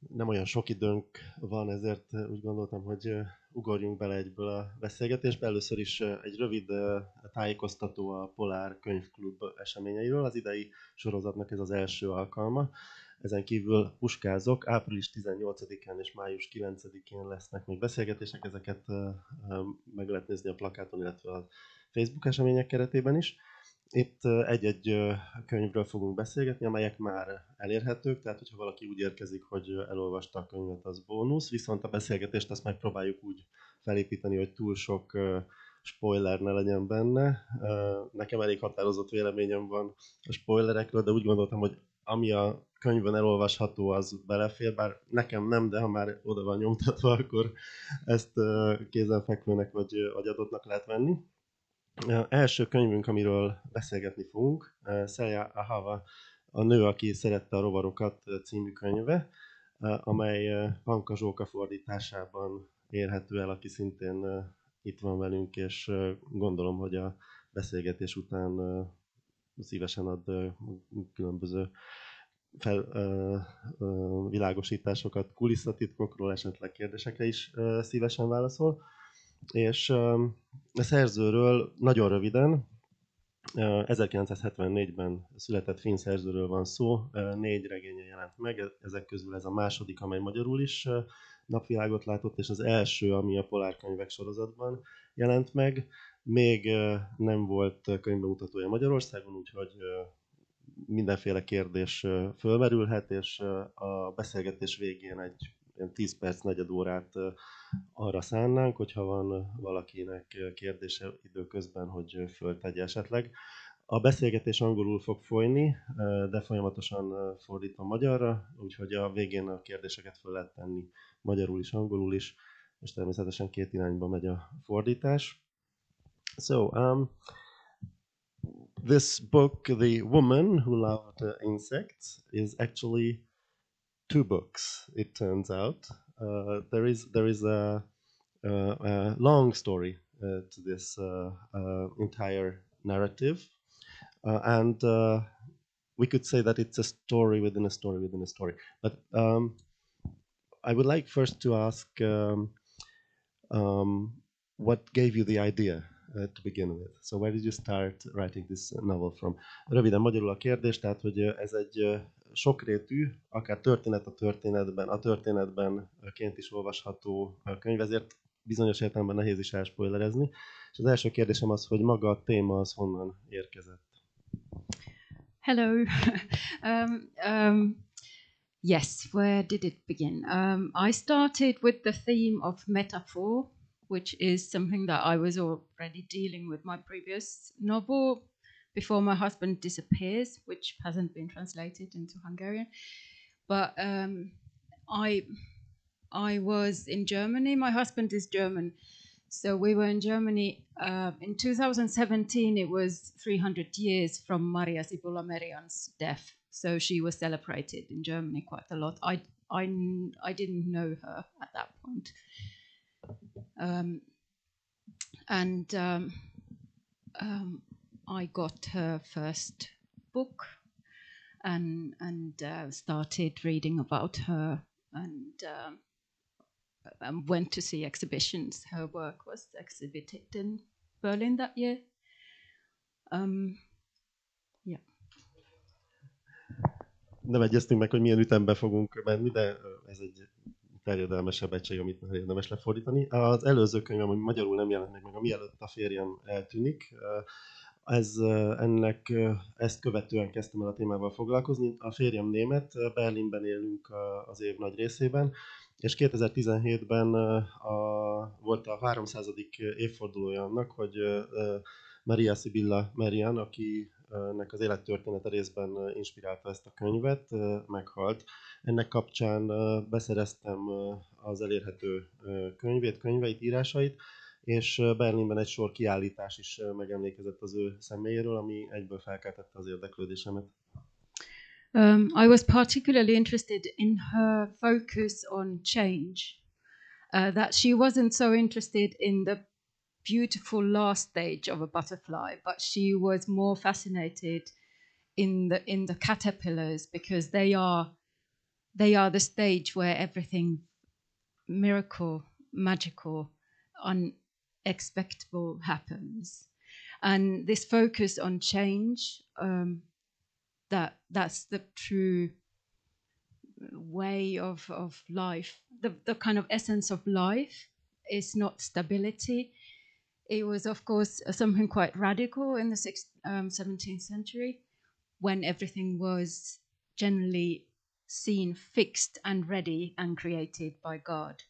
Nem olyan sok időnk van, ezért úgy gondoltam, hogy ugorjunk bele egyből a beszélgetésbe. Először is egy rövid tájékoztató a Polár Könyvklub eseményeiről. Az idei sorozatnak ez az első alkalma. Ezen kívül puskázok, április 18-án és május 9-én lesznek még beszélgetések, ezeket meg lehet nézni a plakáton, illetve a Facebook események keretében is. Itt egy-egy könyvről fogunk beszélgetni, amelyek már elérhetők, tehát hogyha valaki úgy érkezik, hogy elolvasta a könyvet, az bónusz, viszont a beszélgetést azt megpróbáljuk úgy felépíteni, hogy túl sok spoiler ne legyen benne. Nekem elég határozott véleményem van a spoilerekről, de úgy gondoltam, hogy ami a könyvben elolvasható, az belefér, bár nekem nem, de ha már oda van nyomtatva, akkor ezt kézenfekvőnek vagy adottnak lehet venni. Első könyvünk, amiről beszélgetni fogunk, Szelja Ahava, a nő, aki szerette a rovarokat című könyve, amely Panka Zsóka fordításában érhető el, aki szintén itt van velünk, és gondolom, hogy a beszélgetés után szívesen ad különböző világosításokat kulisszatitkokról, esetleg kérdésekre is szívesen válaszol. És a szerzőről nagyon röviden, 1974-ben született finn szerzőről van szó, 4 regénye jelent meg, ezek közül ez a második, amely magyarul is napvilágot látott, és az első, ami a Polár könyvek sorozatban jelent meg. Még nem volt könyvbemutatója Magyarországon, úgyhogy mindenféle kérdés fölmerülhet, és a beszélgetés végén egy 10 perc, negyed órát arra szánnánk, hogyha van valakinek kérdése időközben, hogy föltegye esetleg. A beszélgetés angolul fog folyni, de folyamatosan fordítva magyarra, úgyhogy a végén a kérdéseket föl lehet tenni magyarul is, angolul is, és természetesen két irányba megy a fordítás. So, this book, The Woman Who Loved Insects, is actually 2 books, it turns out. There is a long story to this entire narrative, and we could say that it's a story within a story within a story. But I would like first to ask what gave you the idea to begin with. So where did you start writing this novel from? Röviden magyarul a kérdés, tehát hogy ez egy sokrétű, akár történet a történetben ként is olvasható könyv, ezért bizonyos értelemben nehéz is elspoilerezni. És az első kérdésem az, hogy maga a téma az honnan érkezett. Hello. Yes, where did it begin? I started with the theme of metaphor, which is something that I was already dealing with my previous novel, Before My Husband Disappears, which hasn't been translated into Hungarian. But I was in Germany. My husband is German. So we were in Germany. In 2017, it was 300 years from Maria Sibylla Merian's death. So she was celebrated in Germany quite a lot. I didn't know her at that point. I got her first book and started reading about her and went to see exhibitions. Her work was exhibited in Berlin that year. Yeah. Nem egyeztünk meg, hogy milyen ütemben fogunk menni, de ez egy terjedelmesebb egység, amit érdemes lefordítani. Az előző könyvem, ami magyarul nem jelent meg, a Mielőtt a férjem eltűnik, ezt követően kezdtem el a témával foglalkozni. A férjem német, Berlinben élünk az év nagy részében, és 2017-ben volt a 300. évfordulója annak, hogy Maria Sibylla Merian, akinek az élettörténete részben inspirálta ezt a könyvet, meghalt. Ennek kapcsán beszereztem az elérhető könyveit, írásait, és Berlinben egy sor kiállítás is megemlékezett az ő személyéről, ami egyből felkeltette az érdeklődésemet. I was particularly interested in her focus on change, that she wasn't so interested in the beautiful last stage of a butterfly, but she was more fascinated in the caterpillars because they are they are the stage where everything miracle, magical, unexpectable happens. And this focus on change, that's the true way of life. The kind of essence of life is not stability. It was, of course, something quite radical in the 17th century, when everything was generally seen fixed and ready and created by God.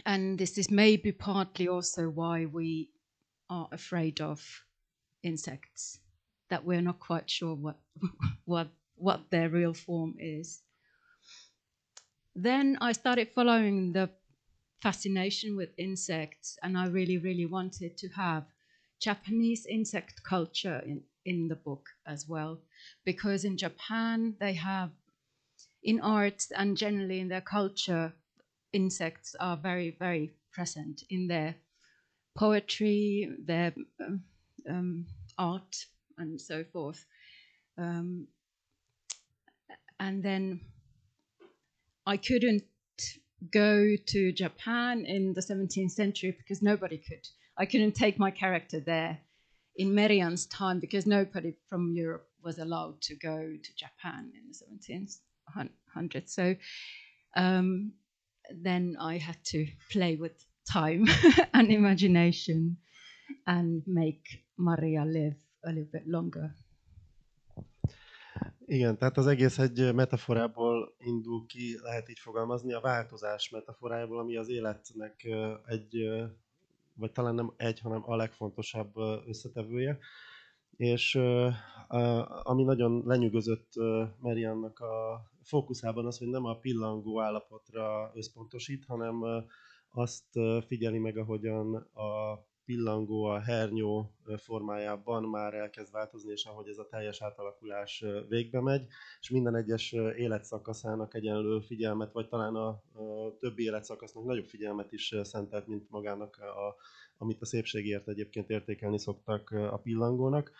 And this is maybe partly also why we are afraid of insects, that we're not quite sure what their real form is. Then I started following the fascination with insects, and I really, really wanted to have Japanese insect culture in the book as well, because in Japan they have, in arts and generally in their culture, insects are very, very present in their poetry, their art, and so forth. And then I couldn't go to Japan in the 17th century because nobody could. I couldn't take my character there in Merian's time because nobody from Europe was allowed to go to Japan in the 1700s. So then I had to play with time and imagination and make Maria live a little bit longer. Igen, tehát az egész egy metaforából indul ki, lehet így fogalmazni, a változás metaforájából, ami az életnek egy, vagy talán nem egy, hanem a legfontosabb összetevője. És ami nagyon lenyűgözött Mariannak a fókuszában az, hogy nem a pillangó állapotra összpontosít, hanem azt figyeli meg, ahogyan a pillangó a hernyó formájában már elkezd változni, és ahogy ez a teljes átalakulás végbe megy, és minden egyes életszakaszának egyenlő figyelmet, vagy talán a többi életszakasznak nagyobb figyelmet is szentelt, mint magának, amit a szépségért egyébként értékelni szoktak a pillangónak.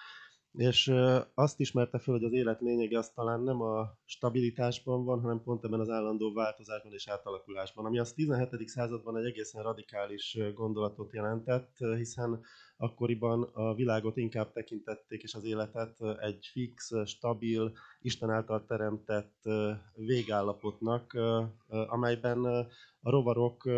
És azt ismerte föl, hogy az élet lényege az talán nem a stabilitásban van, hanem pont ebben az állandó változásban és átalakulásban, ami az 17. században egy egészen radikális gondolatot jelentett, hiszen akkoriban a világot inkább tekintették, és az életet egy fix, stabil, Isten által teremtett végállapotnak, amelyben a rovarok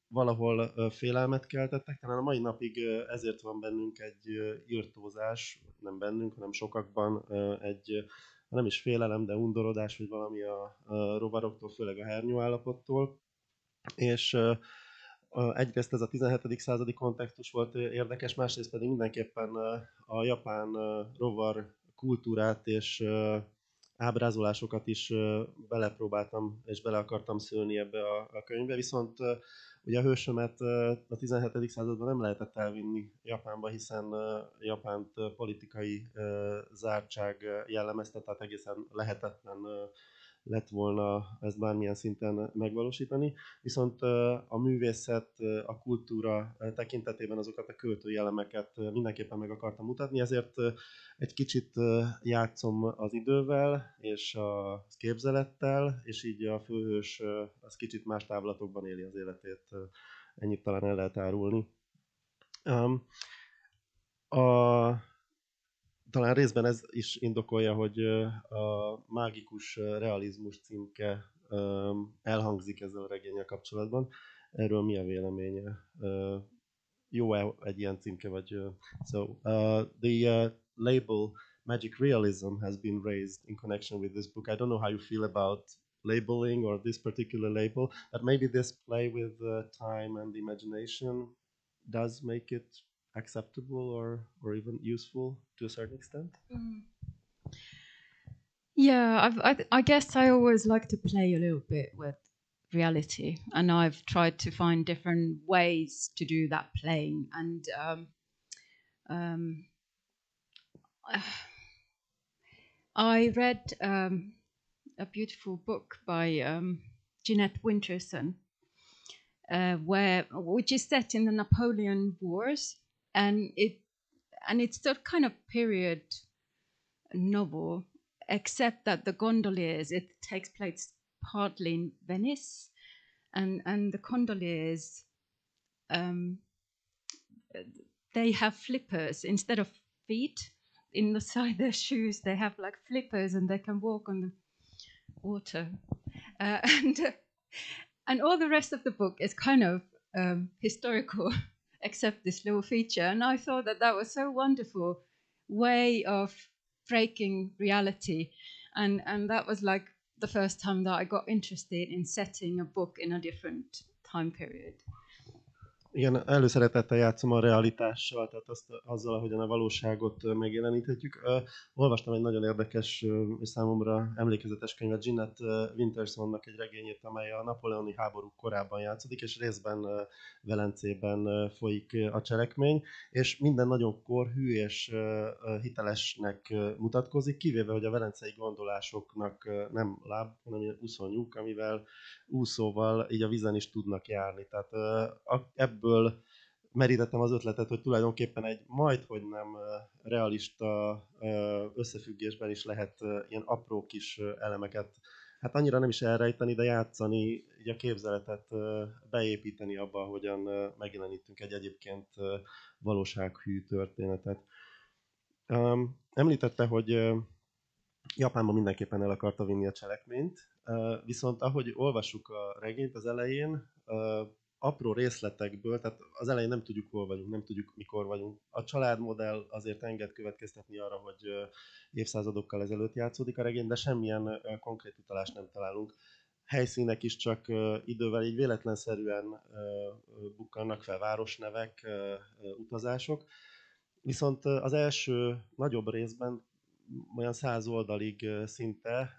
valahol félelmet keltettek, talán a mai napig ezért van bennünk egy irtózás, nem bennünk, hanem sokakban egy, nem is félelem, de undorodás, vagy valami a rovaroktól, főleg a hernyóállapottól. És egyrészt ez a 17. századi kontextus volt érdekes, másrészt pedig mindenképpen a japán rovar kultúrát és ábrázolásokat is belepróbáltam és bele akartam szülni ebbe a könyvbe, viszont ugye a hősömet a 17. században nem lehetett elvinni Japánba, hiszen Japánt politikai zártság jellemezte, tehát egészen lehetetlen lett volna ezt bármilyen szinten megvalósítani. Viszont a művészet, a kultúra tekintetében azokat a költői elemeket mindenképpen meg akartam mutatni, ezért egy kicsit játszom az idővel és a képzelettel, és így a főhős az kicsit más távlatokban éli az életét. Ennyit talán el lehet árulni. Talán részben ez is indokolja, hogy a mágikus realizmus címke elhangzik ezzel a regénnyel kapcsolatban. Erről mi a véleménye? Jó-e egy ilyen címke? Vagy, the label Magic Realism has been raised in connection with this book. I don't know how you feel about labeling or this particular label, but maybe this play with time and imagination does make it acceptable or even useful to a certain extent? Yeah, I guess I always like to play a little bit with reality, and I've tried to find different ways to do that playing. And I read a beautiful book by Jeanette Winterson, which is set in the Napoleon Wars, and it's a kind of period novel, except that the gondoliers, it takes place partly in Venice, and the gondoliers, they have flippers instead of feet inside their shoes. They have like flippers, and they can walk on the water, and all the rest of the book is kind of historical, except this little feature. And I thought that that was so wonderful way of breaking reality, and that was like the first time that I got interested in setting a book in a different time period. Igen, előszeretettel játszom a realitással, tehát azzal, ahogyan a valóságot megjeleníthetjük. Olvastam egy nagyon érdekes és számomra emlékezetes könyvet, Jeanette Wintersonnak egy regényét, amely a napóleoni háborúk korában játszódik, és részben Velencében folyik a cselekmény, és minden nagyon korhű és hitelesnek mutatkozik, kivéve, hogy a velencei gondolásoknak nem láb, hanem úszonyúk, amivel úszóval így a vízen is tudnak járni. Tehát ebből merítettem az ötletet, hogy tulajdonképpen egy majdhogy nem realista összefüggésben is lehet ilyen apró kis elemeket, hát annyira nem is elrejteni, de játszani, így a képzeletet beépíteni abba, hogyan megjelenítünk egy egyébként valósághű történetet. Említette, hogy Japánban mindenképpen el akarta vinni a cselekményt, viszont ahogy olvassuk a regényt az elején, apró részletekből, tehát az elején nem tudjuk, hol vagyunk, nem tudjuk, mikor vagyunk. A családmodell azért enged következtetni arra, hogy évszázadokkal ezelőtt játszódik a regény, de semmilyen konkrét utalást nem találunk. Helyszínek is csak idővel így véletlenszerűen bukkannak fel, városnevek, utazások. Viszont az első nagyobb részben olyan 100 oldalig szinte,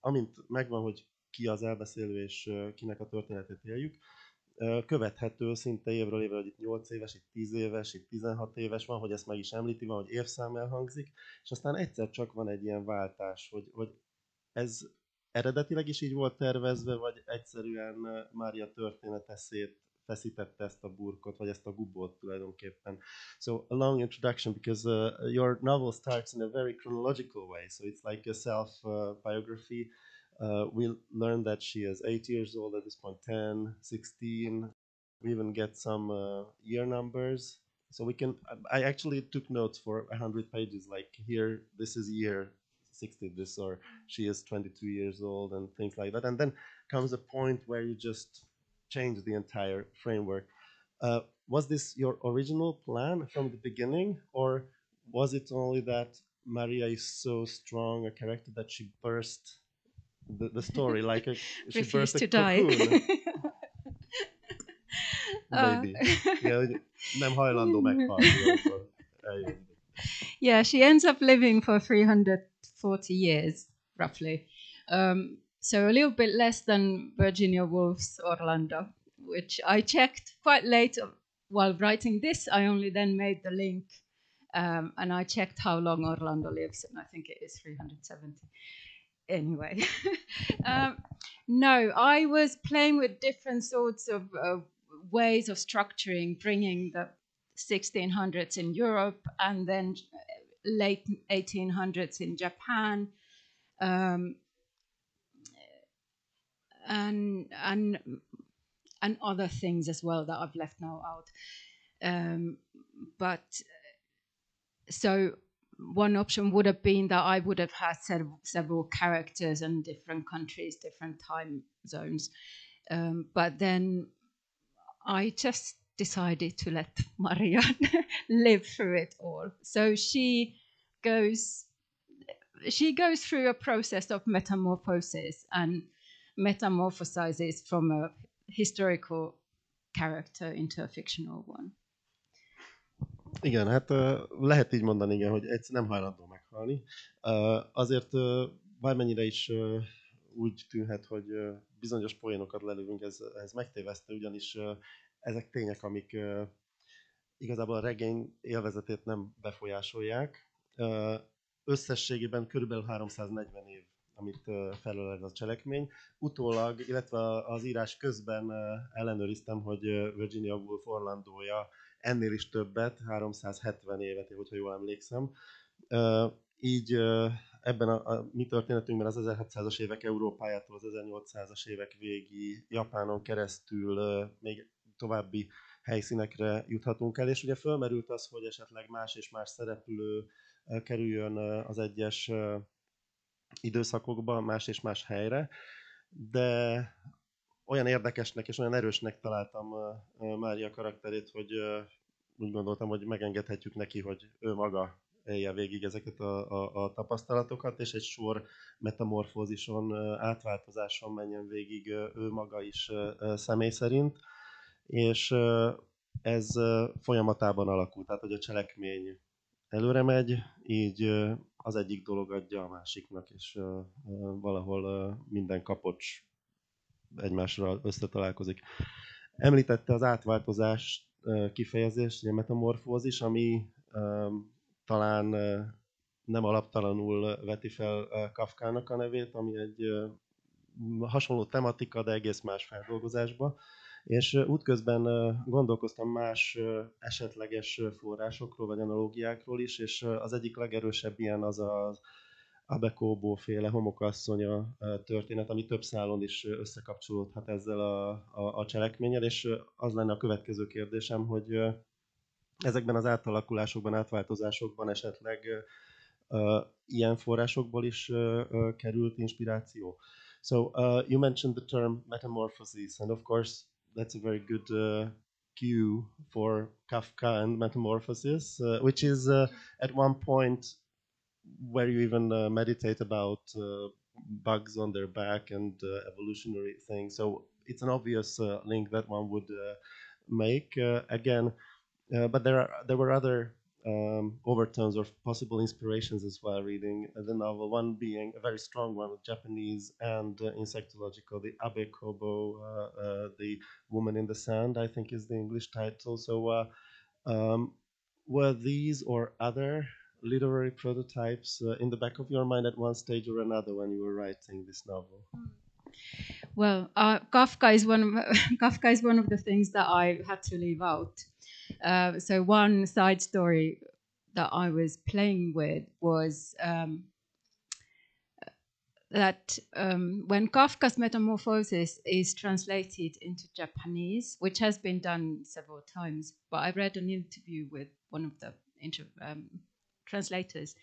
amint megvan, hogy ki az elbeszélő és kinek a történetét éljük, követhető szinte évről évre, hogy itt 8 éves, itt 10 éves, itt 16 éves van, hogy ezt meg is említi, van, hogy évszám elhangzik, és aztán egyszer csak van egy ilyen váltás, hogy ez eredetileg is így volt tervezve, vagy egyszerűen Mária története feszítette ezt a burkot, vagy ezt a gubót tulajdonképpen. So a long introduction, because your novel starts in a very chronological way, so it's like a self-biography. We learn that she is 8 years old at this point, 10, 16. We even get some year numbers. So I actually took notes for 100 pages, like here, this is year 60, this, or she is 22 years old, and things like that. And then comes a point where you just change the entire framework. Was this your original plan from the beginning, or was it only that Maria is so strong a character that she burst the story like she burst a cocoon? Maybe. Nem hajlandó meghalni, amikor eljön. Yeah, she ends up living for 340 years, roughly. So a little bit less than Virginia Woolf's Orlando, which I checked quite late while writing this. I only then made the link, and I checked how long Orlando lives, and I think it is 370. Anyway, no, I was playing with different sorts of ways of structuring, bringing the 1600s in Europe and then late 1800s in Japan, and other things as well that I've left now out. But so one option would have been that I would have had several characters in different countries, different time zones. But then I just decided to let Maria live through it all. So she goes through a process of metamorphosis and metamorphosizes from a historical character into a fictional one. Igen, hát lehet így mondani, igen, hogy egyszer nem hajlandó meghalni. Azért bármennyire is úgy tűnhet, hogy bizonyos poénokat lelövünk, ez megtévesztő, ugyanis ezek tények, amik igazából a regény élvezetét nem befolyásolják. Összességében körülbelül 340 év, amit felöl ez a cselekmény. Utólag, illetve az írás közben ellenőriztem, hogy Virginia Woolf Orlandója ennél is többet, 370 évet, hogyha jól emlékszem. Így ebben a mi történetünkben az 1700-as évek Európájától az 1800-as évek végi Japánon keresztül még további helyszínekre juthatunk el, és ugye fölmerült az, hogy esetleg más és más szereplő kerüljön az egyes időszakokban, más és más helyre, de olyan érdekesnek és olyan erősnek találtam Mária karakterét, hogy úgy gondoltam, hogy megengedhetjük neki, hogy ő maga élje végig ezeket a tapasztalatokat, és egy sor metamorfózison, átváltozáson menjen végig ő maga is személy szerint, és ez folyamatában alakult, tehát hogy a cselekmény előre megy, így az egyik dolog adja a másiknak, és valahol minden kapocs egymásra összetalálkozik. Említette az átváltozás kifejezést, a metamorfózis, ami talán nem alaptalanul veti fel Kafkának a nevét, ami egy hasonló tematika, de egész más feldolgozásba. És útközben gondolkoztam más esetleges forrásokról, vagy analógiákról is, és az egyik legerősebb ilyen az az Abe Kobo féle homokasszonya történet, ami több szálon is összekapcsolódhat ezzel a cselekménnyel, és az lenne a következő kérdésem, hogy ezekben az átalakulásokban, átváltozásokban esetleg ilyen forrásokból is került inspiráció. So you mentioned the term metamorphosis, and of course that's a very good cue for Kafka and metamorphosis, which is at one point where you even meditate about bugs on their back and evolutionary things. So it's an obvious link that one would make. Again, but there were other overtones or possible inspirations as well reading the novel, one being a very strong one with Japanese and insectological, the Abe Kobo, the Woman in the Sand, I think is the English title. So were these or other literary prototypes in the back of your mind at one stage or another when you were writing this novel? Well, Kafka is Kafka is one of the things that I had to leave out. So one side story that I was playing with was that when Kafka's Metamorphosis is translated into Japanese, which has been done several times, but I read an interview with one of the translators,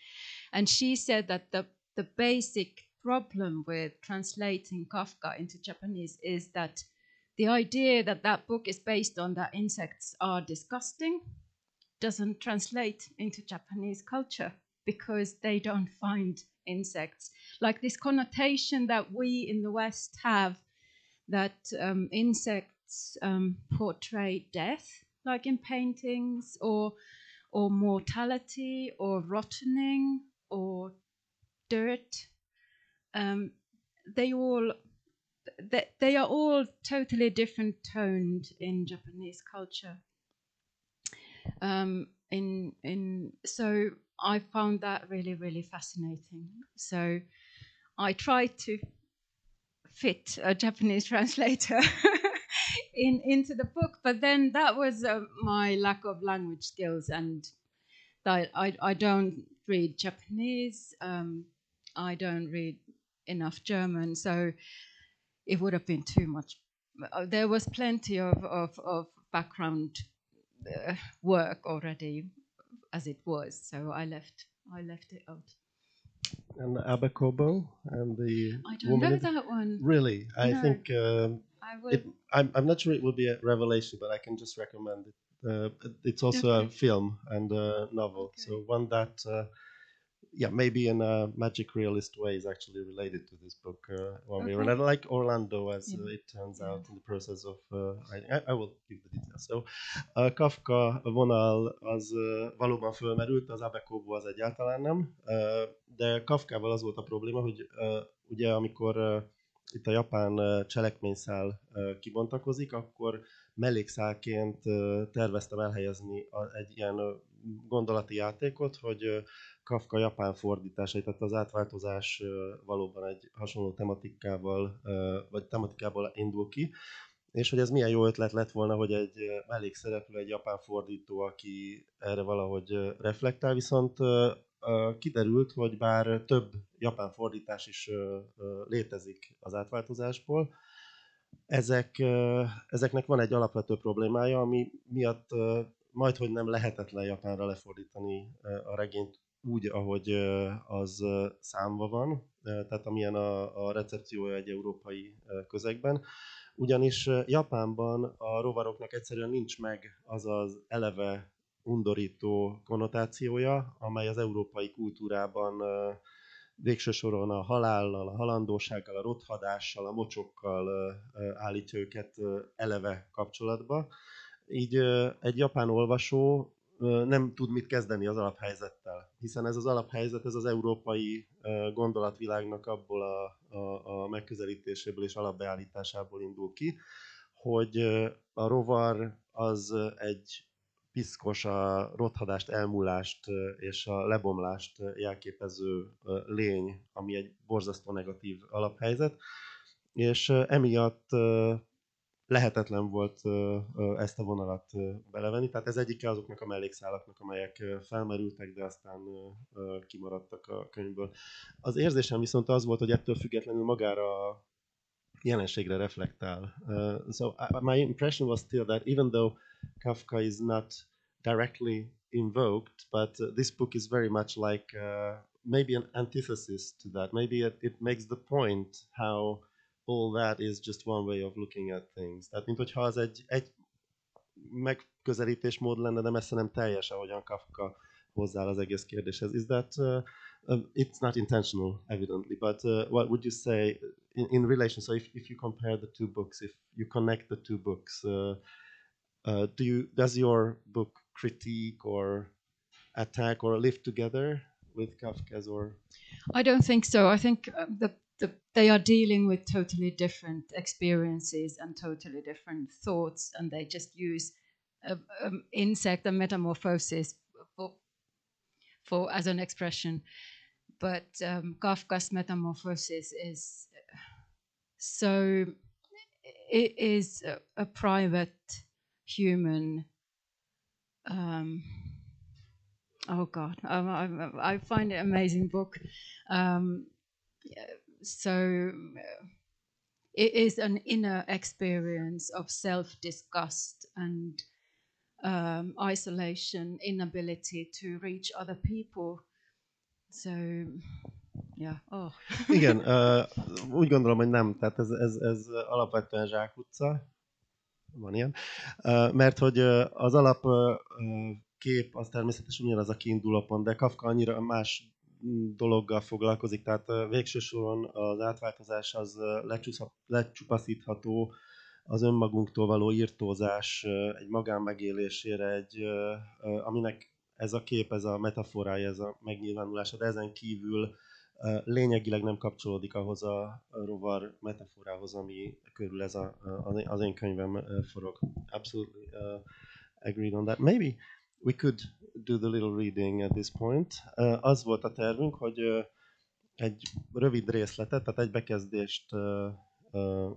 and she said that the basic problem with translating Kafka into Japanese is that the idea that that book is based on that insects are disgusting doesn't translate into Japanese culture because they don't find insects. Like this connotation that we in the West have that insects portray death, like in paintings, or mortality, or rottening, or dirt. They are all totally different toned in Japanese culture. So I found that really, really fascinating. So I tried to fit a Japanese translator into the book, but then that was my lack of language skills, and I don't read Japanese. I don't read enough German, so it would have been too much. There was plenty of background work already as it was, so I left it out. And Abe Kobo and the I don't know that one. Really, I think I would. I'm not sure it will be a revelation, but I can just recommend it. It's also a film and a novel, okay. So one that maybe in a magic realist way is actually related to this book one way or another, like Orlando, as it turns out in the process of I will give the details. So Kafka vonal az valóban fölmerült, az Abe Kobo az egyáltalán nem, de Kafkával az volt a probléma, hogy ugye amikor itt a japán cselekményszál kibontakozik, akkor mellékszálként terveztem elhelyezni egy ilyen gondolati játékot, hogy Kafka japán fordításai, tehát az átváltozás valóban egy hasonló tematikával, vagy tematikából indul ki, és hogy ez milyen jó ötlet lett volna, hogy egy mellékszereplő, egy japán fordító, aki erre valahogy reflektál, viszont kiderült, hogy bár több japán fordítás is létezik az átváltozásból, ezeknek van egy alapvető problémája, ami miatt majdhogy nem lehetetlen japánra lefordítani a regényt úgy, ahogy az számva van, tehát amilyen a recepciója egy európai közegben. Ugyanis Japánban a rovaroknak egyszerűen nincs meg az az eleve undorító konnotációja, amely az európai kultúrában végső soron a halállal, a halandósággal, a rothadással, a mocsokkal állítja őket eleve kapcsolatba. Így egy japán olvasó nem tud mit kezdeni az alaphelyzettel, hiszen ez az alaphelyzet, ez az európai gondolatvilágnak abból a megközelítéséből és alapbeállításából indul ki, hogy a rovar az egy piszkos, a rothadást, elmúlást és a lebomlást jelképező lény, ami egy borzasztó negatív alaphelyzet, és emiatt lehetetlen volt ezt a vonalat belevenni. Tehát ez egyike azoknak a mellékszálaknak, amelyek felmerültek, de aztán kimaradtak a könyvből. Az érzésem viszont az volt, hogy ettől függetlenül magára a jelenségre reflektál. My impression was still that even though Kafka is not directly invoked, but this book is very much like maybe an antithesis to that. Maybe it makes the point how all that is just one way of looking at things. Tehát, mint hogyha az egy megközelítésmód lenne, de messze nem teljes, ahogyan Kafka hozzááll az egész kérdéshez. Is that it's not intentional, evidently, but what would you say in relation? So, if you compare the two books, if you connect the two books, does your book critique or attack or live together with Kafka's, or? I don't think so. I think they are dealing with totally different experiences and totally different thoughts, and they just use insect and metamorphosis for as an expression. But Kafka's metamorphosis is so. It is a private human. Oh God, I find it an amazing book. It is an inner experience of self-disgust and isolation, inability to reach other people. So, yeah. Oh. Igen, úgy gondolom, hogy nem. Tehát ez alapvetően zsákutca. Van ilyen. Mert hogy az alapkép az természetesen ugyanaz a kiinduló pont, de Kafka annyira más dologgal foglalkozik, tehát végső soron az átváltozás az lecsupaszítható az önmagunktól való írtózás egy magánmegélésére, aminek ez a kép, ez a metaforája, ez a megnyilvánulása, de ezen kívül lényegileg nem kapcsolódik ahhoz a rovar metaforához, ami körül ez az én könyvem forog. Absolutely agreed on that. Maybe we could do the little reading at this point. Az volt a tervünk, hogy egy rövid részletet, tehát egy bekezdést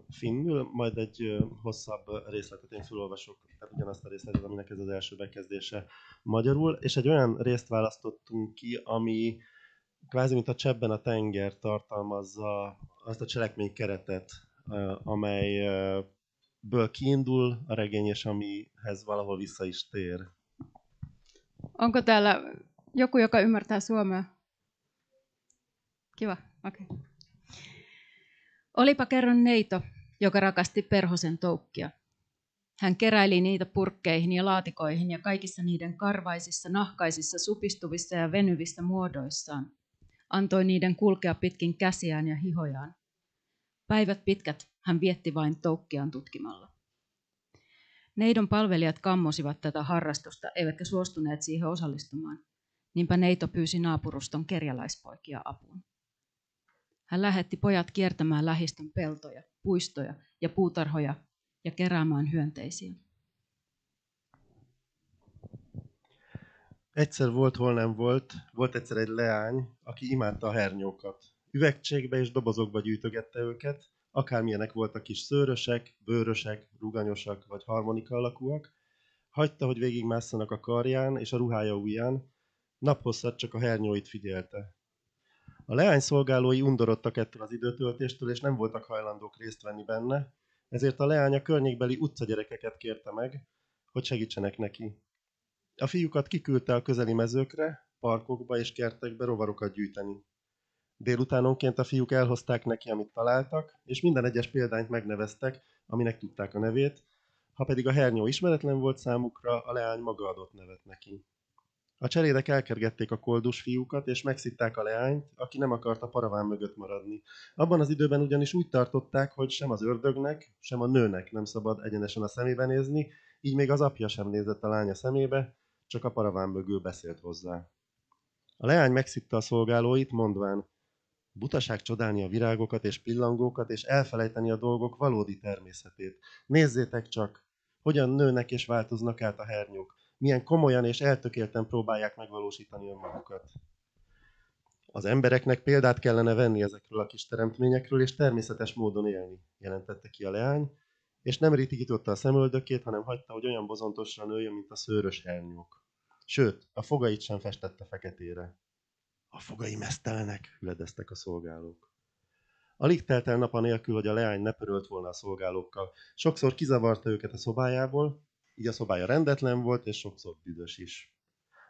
finnül, majd egy hosszabb részletet én felolvasok, tehát ugyanazt a részletet, aminek ez az első bekezdése magyarul, és egy olyan részt választottunk ki, ami kvázi, mint a Cseppben a tenger tartalmazza azt a cselekmény keretet, amelyből kiindul a regény, és amihez valahol vissza is tér. Onko täällä joku, joka ymmärtää suomea? Kiva, okei. Okay. Olipa kerran neito, joka rakasti perhosen toukkia. Hän keräili niitä purkkeihin ja laatikoihin ja kaikissa niiden karvaisissa, nahkaisissa, supistuvissa ja venyvissä muodoissaan. Antoi niiden kulkea pitkin käsiään ja hihojaan. Päivät pitkät hän vietti vain toukkiaan tutkimalla. Neidon palvelijat kammosivat tätä harrastusta, eivätkä suostuneet siihen osallistumaan. Niinpä neito pyysi naapuruston kerjäläispoikia apuun. Hän lähetti pojat kiertämään lähistön peltoja, puistoja ja puutarhoja ja keräämään hyönteisiä. Egyszer volt, hol nem volt. Volt egyszer egy leány, aki imádta a hernyókat. Üvegcsékbe és dobozokba gyűjtögette őket, akármilyenek voltak is, szőrösek, bőrösek, ruganyosak vagy harmonika alakúak. Hagyta, hogy végigmásszanak a karján és a ruhája ujján. Naphosszat csak a hernyóit figyelte. A leány szolgálói undorodtak ettől az időtöltéstől, és nem voltak hajlandók részt venni benne, ezért a leány a környékbeli utcagyerekeket kérte meg, hogy segítsenek neki. A fiúkat kiküldte a közeli mezőkre, parkokba és kertekbe rovarokat gyűjteni. Délutánonként a fiúk elhozták neki, amit találtak, és minden egyes példányt megneveztek, aminek tudták a nevét, ha pedig a hernyó ismeretlen volt számukra, a leány maga adott nevet neki. A cselédek elkergették a koldus fiúkat, és megszitták a leányt, aki nem akart a paraván mögött maradni. Abban az időben ugyanis úgy tartották, hogy sem az ördögnek, sem a nőnek nem szabad egyenesen a szemébe nézni, így még az apja sem nézett a lánya szemébe, csak a paraván mögül beszélt hozzá. A leány megszitta a szolgálóit, mondván: butaság csodálni a virágokat és pillangókat, és elfelejteni a dolgok valódi természetét. Nézzétek csak, hogyan nőnek és változnak át a hernyók, milyen komolyan és eltökélten próbálják megvalósítani önmagukat. Az embereknek példát kellene venni ezekről a kis teremtményekről, és természetes módon élni, jelentette ki a leány, és nem ritikította a szemöldökét, hanem hagyta, hogy olyan bozontosra nőjön, mint a szőrös hernyók. Sőt, a fogait sem festette feketére. A fogai meztelenek, hüledeztek a szolgálók. Alig telt el nap anélkül, hogy a leány ne pörölt volna a szolgálókkal. Sokszor kizavarta őket a szobájából, így a szobája rendetlen volt, és sokszor büdös is.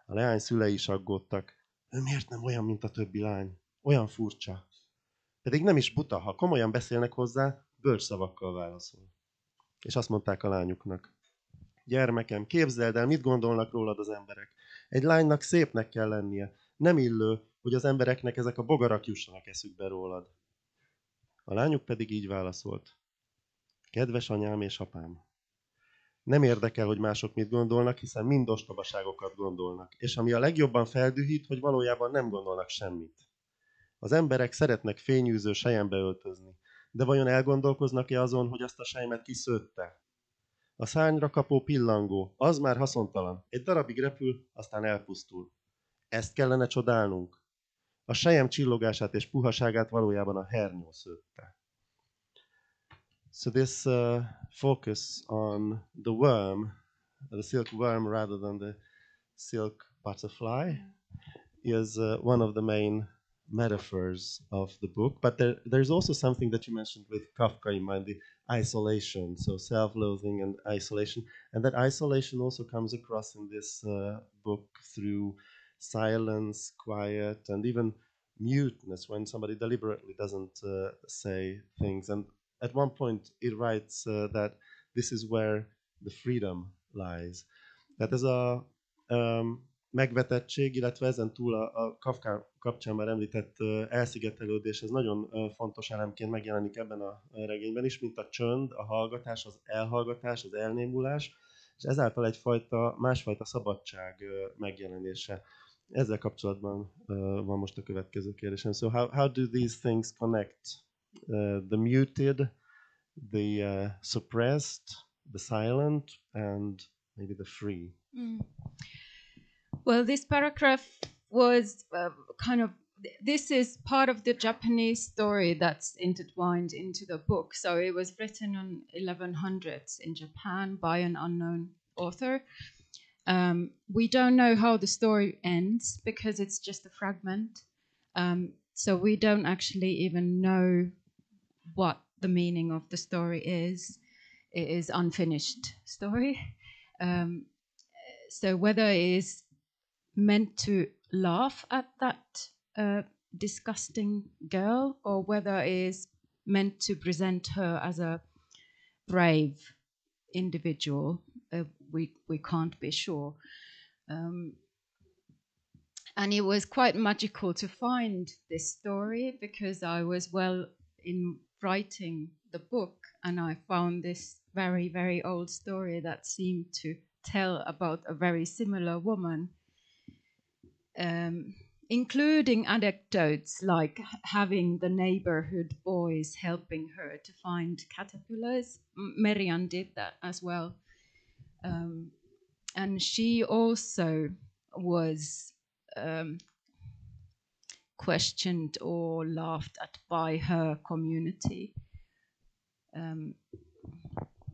A leány szülei is aggódtak. Ő miért nem olyan, mint a többi lány? Olyan furcsa. Pedig nem is buta, ha komolyan beszélnek hozzá, bölcs szavakkal válaszol. És azt mondták a lányuknak: gyermekem, képzeld el, mit gondolnak rólad az emberek. Egy lánynak szépnek kell lennie. Nem illő, hogy az embereknek ezek a bogarak jussanak eszükbe rólad. A lányuk pedig így válaszolt: kedves anyám és apám, nem érdekel, hogy mások mit gondolnak, hiszen mind ostobaságokat gondolnak. És ami a legjobban feldühít, hogy valójában nem gondolnak semmit. Az emberek szeretnek fényűző selyembe öltözni, de vajon elgondolkoznak-e azon, hogy azt a selymet kiszőtte? A szárnyra kapó pillangó, az már haszontalan. Egy darabig repül, aztán elpusztul. Ezt kellene csodálnunk. A sejem csillogását és puhaságát valójában a hernyó szőtte. So this focus on the worm, the silk worm rather than the silk butterfly, is one of the main metaphors of the book. But there's also something that you mentioned with Kafka in mind, the isolation, so self-loathing and isolation. And that isolation also comes across in this book through silence, quiet, and even muteness, when somebody deliberately doesn't say things. And at one point it writes that this is where the freedom lies. Tehát ez a megvetettség, illetve ezen túl a Kafka kapcsán már említett elszigetelődés, ez nagyon fontos elemként megjelenik ebben a regényben is, mint a csönd, a hallgatás, az elhallgatás, az elnémulás, és ezáltal egyfajta másfajta szabadság megjelenése. Ezzel kapcsolatban van most a következő kérdésem. So how do these things connect? The muted, the suppressed, the silent, and maybe the free? Well, this paragraph was this is part of the Japanese story that's intertwined into the book. So it was written in 1100s in Japan by an unknown author. We don't know how the story ends because it's just a fragment. So we don't actually even know what the meaning of the story is. It is unfinished story. So whether it is meant to laugh at that disgusting girl, or whether it is meant to present her as a brave individual, we can't be sure. And it was quite magical to find this story because I was in writing the book, and I found this very, very old story that seemed to tell about a very similar woman, including anecdotes like having the neighborhood boys helping her to find caterpillars. Merian did that as well. And she also was questioned or laughed at by her community.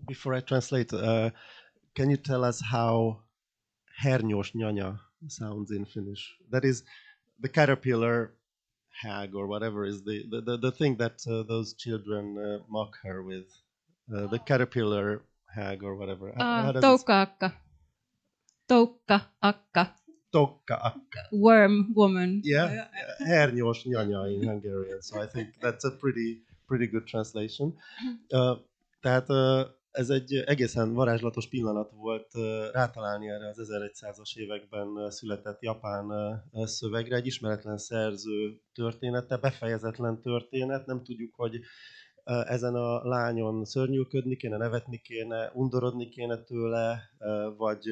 Before I translate, can you tell us how hernyós nyanya sounds in Finnish. That is the caterpillar hag or whatever is the thing that those children mock her with. The caterpillar hag or whatever. How does it? Toukka-akka. Toukka-akka. Tokka-akka. Worm woman. Yeah, hernyós nyanya in Hungarian. So I think that's a pretty good translation. Tehát ez egy egészen varázslatos pillanat volt rátalálni erre az 1100-as években született japán szövegre, egy ismeretlen szerző története, befejezetlen történet, nem tudjuk, hogy ezen a lányon szörnyűködni kéne, nevetni kéne, undorodni kéne tőle, vagy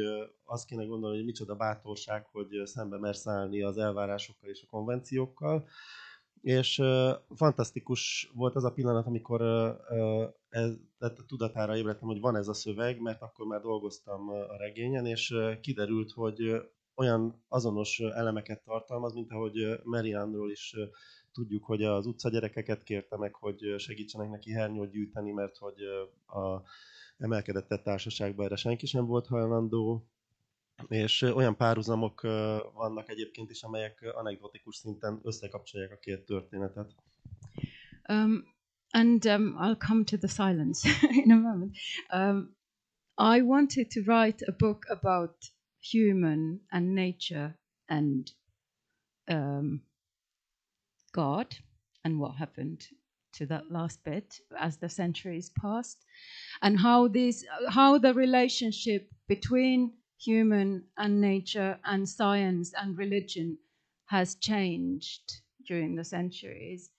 azt kéne gondolni, hogy micsoda bátorság, hogy szembe mersz állni az elvárásokkal és a konvenciókkal. És fantasztikus volt az a pillanat, amikor tudatára ébredtem, hogy van ez a szöveg, mert akkor már dolgoztam a regényen, és kiderült, hogy olyan azonos elemeket tartalmaz, mint ahogy Marianne-ról is tudjuk, hogy az utcagyerekeket kérte meg, hogy segítsenek neki hernyót gyűjteni, mert hogy a emelkedett társaságban erre senki sem volt hajlandó, és olyan párhuzamok vannak egyébként is, amelyek anekdotikus szinten összekapcsolják a két történetet. I'll come to the silence in a moment. I wanted to write a book about human and nature and God and what happened to that last bit as the centuries passed, and how the relationship between human and nature and science and religion has changed during the centuries.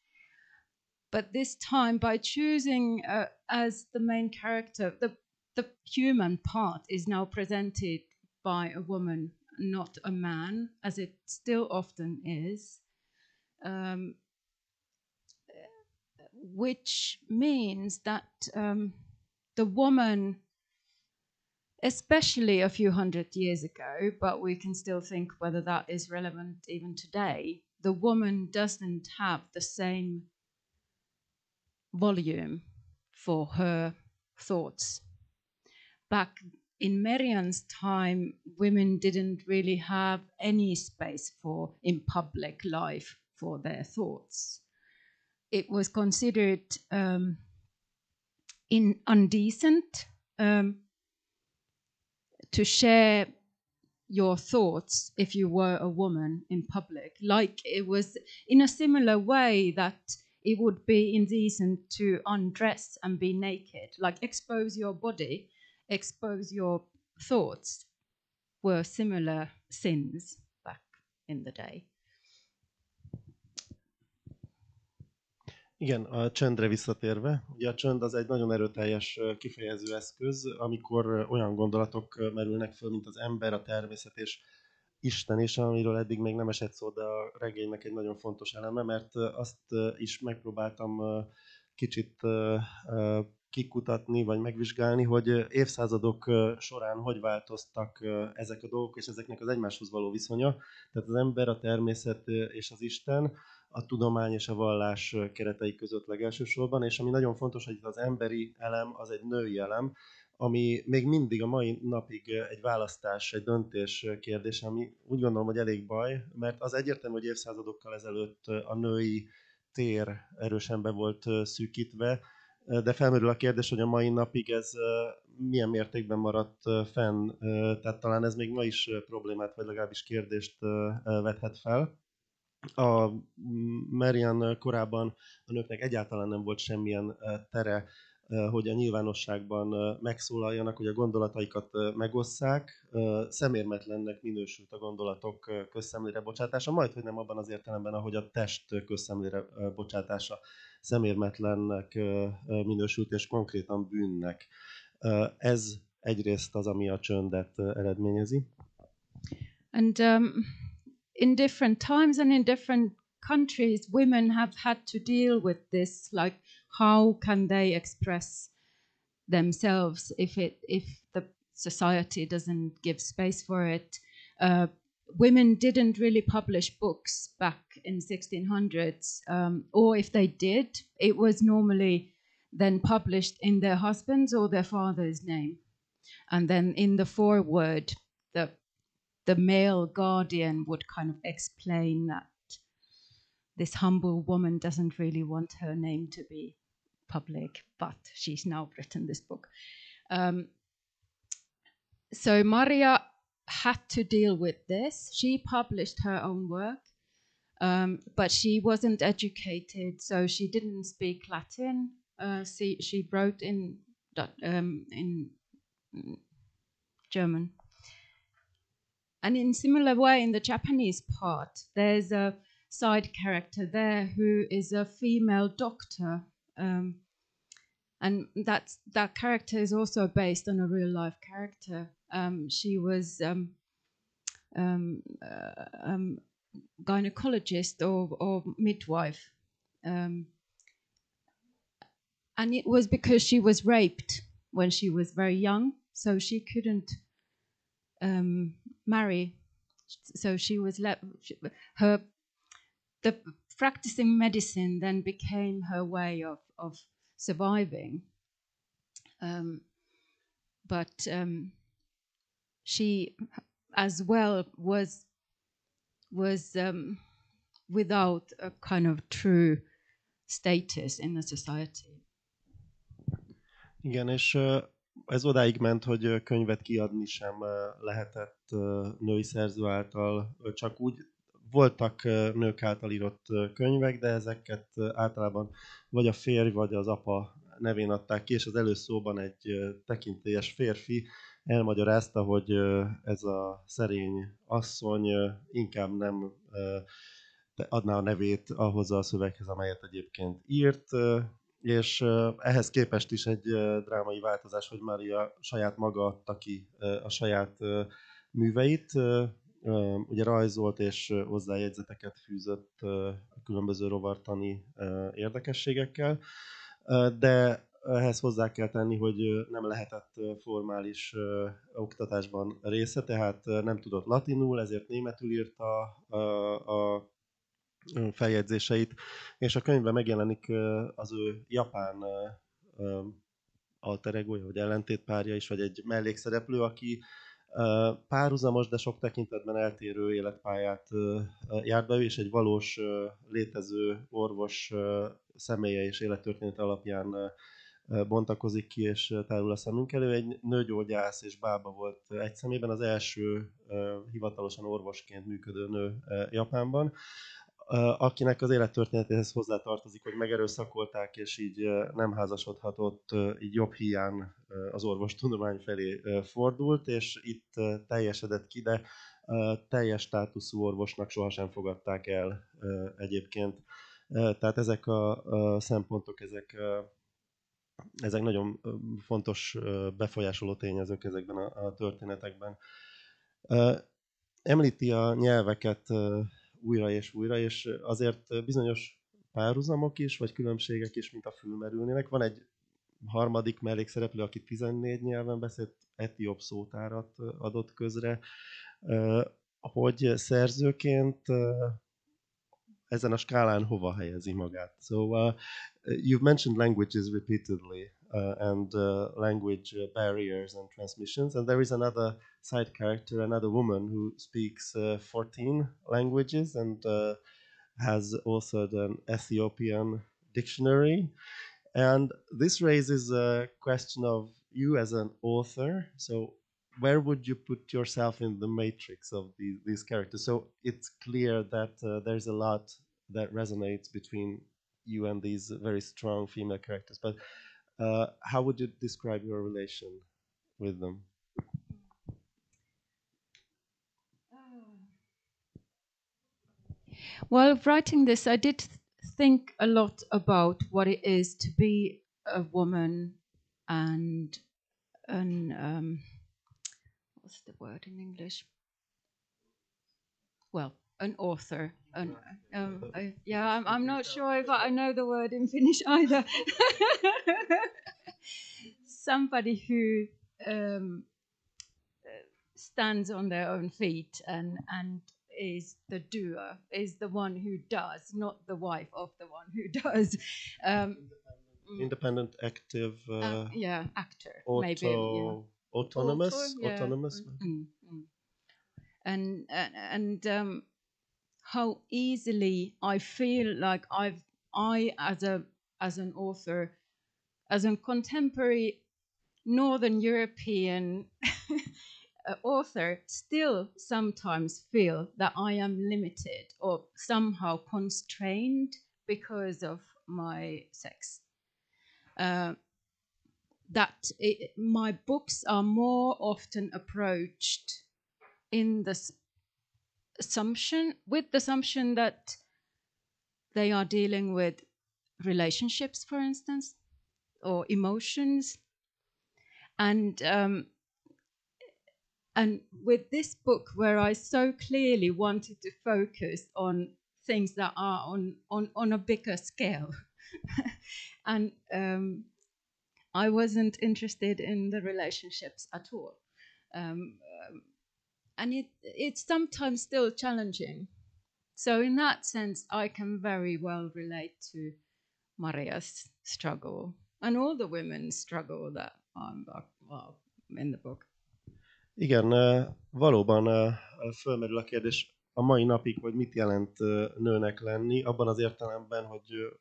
But this time, by choosing as the main character, the human part is now presented by a woman, not a man, as it still often is, which means that the woman, especially a few hundred years ago, but we can still think whether that is relevant even today, the woman doesn't have the same volume for her thoughts. Back in Marianne's time, women didn't really have any space in public life for their thoughts. It was considered indecent to share your thoughts if you were a woman in public. Like it was in a similar way that it would be indecent to undress and be naked, like expose your body, expose your thoughts, were similar sins back in the day. Igen, a csöndre visszatérve, ugye a csönd az egy nagyon erőteljes kifejező eszköz, amikor olyan gondolatok merülnek föl, mint az ember, a természet és Isten is, amiről eddig még nem esett szó, de a regénynek egy nagyon fontos eleme, mert azt is megpróbáltam kicsit kikutatni, vagy megvizsgálni, hogy évszázadok során hogy változtak ezek a dolgok, és ezeknek az egymáshoz való viszonya. Tehát az ember, a természet és az Isten, a tudomány és a vallás keretei között legelsősorban, és ami nagyon fontos, hogy az emberi elem az egy női elem, ami még mindig a mai napig egy választás, egy döntés kérdés, ami úgy gondolom, hogy elég baj, mert az egyértelmű, hogy évszázadokkal ezelőtt a női tér erősen be volt szűkítve, de felmerül a kérdés, hogy a mai napig ez milyen mértékben maradt fenn, tehát talán ez még ma is problémát, vagy legalábbis kérdést vethet fel. A Marianne korában a nőknek egyáltalán nem volt semmilyen tere, hogy a nyilvánosságban megszólaljanak, hogy a gondolataikat megosszák. Szemérmetlennek minősült a gondolatok közszemlére bocsátása, majdhogy nem abban az értelemben, ahogy a test közszemlére bocsátása szemérmetlennek minősült, és konkrétan bűnnek. Ez egyrészt az, ami a csöndet eredményezi. And in different times and in different countries, women have had to deal with this, like how can they express themselves if the society doesn't give space for it. Women didn't really publish books back in 1600s, or if they did, it was normally then published in their husband's or their father's name. And then in the foreword, the the male guardian would kind of explain that this humble woman doesn't really want her name to be public, but she's now written this book. So Maria had to deal with this. She published her own work, but she wasn't educated, so she didn't speak Latin. She wrote in German. And in similar way, in the Japanese part, there's a side character there who is a female doctor. And that character is also based on a real life character. She was gynecologist or midwife. And it was because she was raped when she was very young, so she couldn't marry. So she was the practicing medicine then became her way of surviving. But she as well was without a kind of true status in the society. Igen, és ez odáig ment, hogy könyvet kiadni sem lehetett női szerző által, csak úgy voltak nők által írott könyvek, de ezeket általában vagy a férj, vagy az apa nevén adták ki, és az előszóban egy tekintélyes férfi elmagyarázta, hogy ez a szerény asszony inkább nem adná a nevét ahhoz a szöveghez, amelyet egyébként írt, és ehhez képest is egy drámai változás, hogy Mária saját maga adta ki a saját műveit, ugye rajzolt és hozzájegyzeteket fűzött különböző rovartani érdekességekkel, de ehhez hozzá kell tenni, hogy nem lehetett formális oktatásban része, tehát nem tudott latinul, ezért németül írta a feljegyzéseit, és a könyvben megjelenik az ő japán alter egója, vagy ellentétpárja is, vagy egy mellékszereplő, aki párhuzamos, de sok tekintetben eltérő életpályát járt be, és egy valós létező orvos személye és élettörténet alapján bontakozik ki, és tárul a szemünk elő. Egy nőgyógyász és bába volt egy szemében, az első hivatalosan orvosként működő nő Japánban, akinek az élettörténetéhez hozzátartozik, hogy megerőszakolták, és így nem házasodhatott, így jobb hiány az orvostudomány felé fordult, és itt teljesedett ki, de teljes státuszú orvosnak sohasem fogadták el egyébként. Tehát ezek a szempontok, ezek nagyon fontos befolyásoló tényezők ezekben a történetekben. Említi a nyelveket újra és újra, és azért bizonyos párhuzamok is, vagy különbségek is, mint a fölmerülnének. Van egy harmadik mellékszereplő, aki 14 nyelven beszélt, etióp szótárat adott közre, hogy szerzőként ezen a skálán hova helyezi magát. So you've mentioned languages repeatedly and language barriers and transmissions, and there is another side character, another woman who speaks 14 languages and has authored an Ethiopian dictionary. And this raises a question of you as an author. So where would you put yourself in the matrix of these characters? So it's clear that there's a lot that resonates between you and these very strong female characters. But how would you describe your relation with them? While writing this, I did think a lot about what it is to be a woman and what's the word in English? Well, an author. I'm not sure if I know the word in Finnish either. Somebody who stands on their own feet and is the doer, is the one who does, not the wife of the one who does. Independent, active. Actor. Maybe. Autonomous. Autonomous. and how easily I feel like I as an author, as a contemporary Northern European author, still sometimes feel that I am limited or somehow constrained because of my sex. My books are more often approached in the assumption that they are dealing with relationships, for instance, or emotions, and with this book, where I so clearly wanted to focus on things that are on a bigger scale, and I wasn't interested in the relationships at all, and it's sometimes still challenging. So in that sense, I can very well relate to Maria's struggle and all the women's struggle that are in the book. Igen, valóban fölmerül a kérdés a mai napig, hogy mit jelent nőnek lenni, abban az értelemben,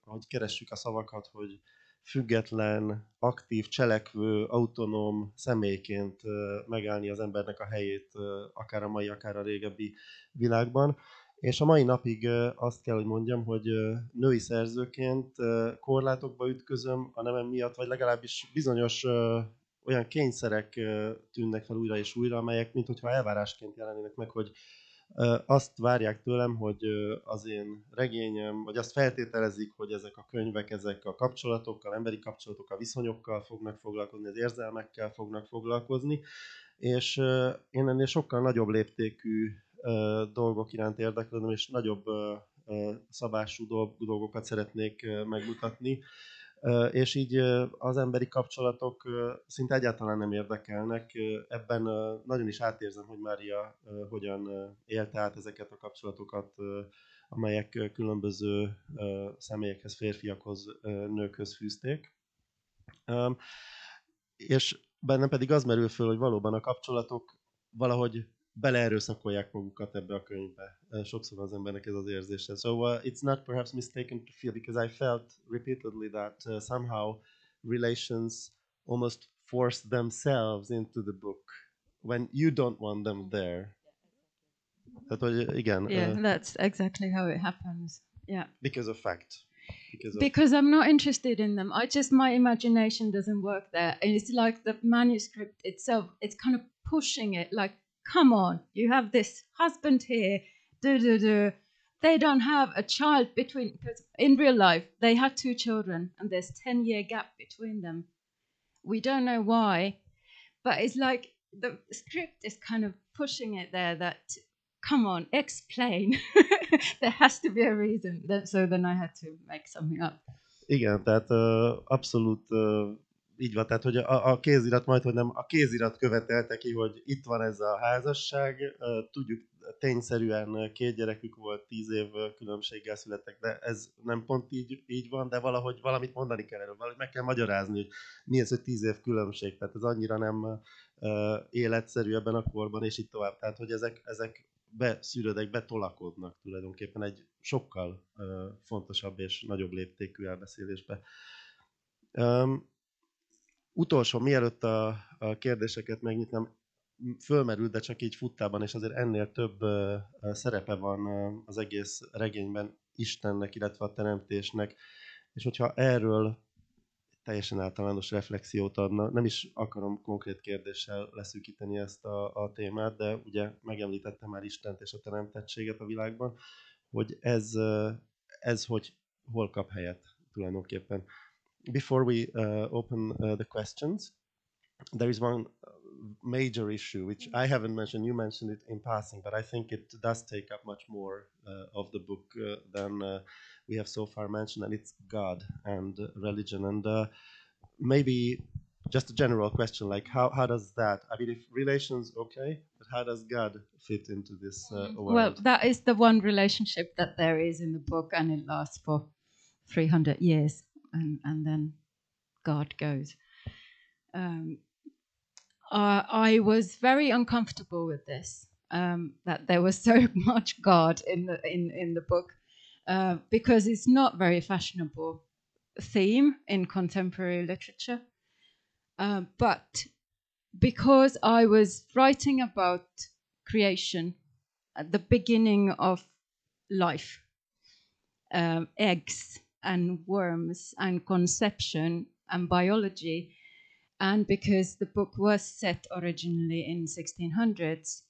hogy keressük a szavakat, hogy független, aktív, cselekvő, autonóm személyként megállni az embernek a helyét, akár a mai, akár a régebbi világban. És a mai napig azt kell, hogy mondjam, hogy női szerzőként korlátokba ütközöm a nemem miatt, vagy legalábbis bizonyos olyan kényszerek tűnnek fel újra és újra, amelyek minthogyha elvárásként jelenének meg, hogy azt várják tőlem, hogy az én regényem, vagy azt feltételezik, hogy ezek a könyvek, ezek a kapcsolatokkal, emberi kapcsolatokkal, viszonyokkal fognak foglalkozni, az érzelmekkel fognak foglalkozni, és én ennél sokkal nagyobb léptékű dolgok iránt érdeklődöm, és nagyobb szabású dolgokat szeretnék megmutatni, és így az emberi kapcsolatok szinte egyáltalán nem érdekelnek. Ebben nagyon is átérzem, hogy Mária hogyan élte át ezeket a kapcsolatokat, amelyek különböző személyekhez, férfiakhoz, nőkhöz fűzték. És bennem pedig az merül föl, hogy valóban a kapcsolatok valahogy beleerőszakolják magukat ebbe a könyvbe. Sokszor az embernek ez az érzése. So it's not perhaps mistaken to feel, because I felt repeatedly that somehow relations almost force themselves into the book when you don't want them there. Tehát, hogy igen. Yeah, that's exactly how it happens. Yeah. Because of fact. Because I'm not interested in them. My imagination doesn't work there. And it's like the manuscript itself, it's kind of pushing it like, come on, you have this husband here, They don't have a child between, because in real life, they had 2 children and there's 10-year gap between them. We don't know why, but it's like the script is kind of pushing it there that, come on, explain. There has to be a reason. So then I had to make something up. Igen, tehát abszolút így van, tehát hogy a kézirat majdhogy nem, a kézirat követelte ki, hogy itt van ez a házasság, tudjuk, tényszerűen 2 gyerekük volt, 10 év különbséggel születtek, de ez nem pont így van, de valahogy valamit mondani kell erről, valahogy meg kell magyarázni, hogy mi ez, hogy 10 év különbség, tehát ez annyira nem életszerű ebben a korban, és így tovább. Tehát, hogy ezek beszűrődnek, betolakodnak tulajdonképpen egy sokkal fontosabb és nagyobb léptékű elbeszélésbe. Utolsó, mielőtt a kérdéseket megnyitnám, fölmerült, de csak így futtában, és azért ennél több szerepe van az egész regényben Istennek, illetve a teremtésnek, és hogyha erről teljesen általános reflexiót adna, nem is akarom konkrét kérdéssel leszűkíteni ezt a témát, de ugye megemlítettem már Istent és a teremtettséget a világban, hogy ez hogy hol kap helyet tulajdonképpen. Before we open the questions, there is one major issue which I haven't mentioned. You mentioned it in passing, but I think it does take up much more of the book than we have so far mentioned, and it's God and religion. And maybe just a general question, like how does that, I mean, if relations, okay, but how does God fit into this world? Well, that is the one relationship that there is in the book, and it lasts for 300 years, and then God goes. I was very uncomfortable with this, that there was so much God in the book, because it's not very fashionable theme in contemporary literature. But because I was writing about creation at the beginning of life, eggs and worms and conception and biology, and because the book was set originally in 1600s,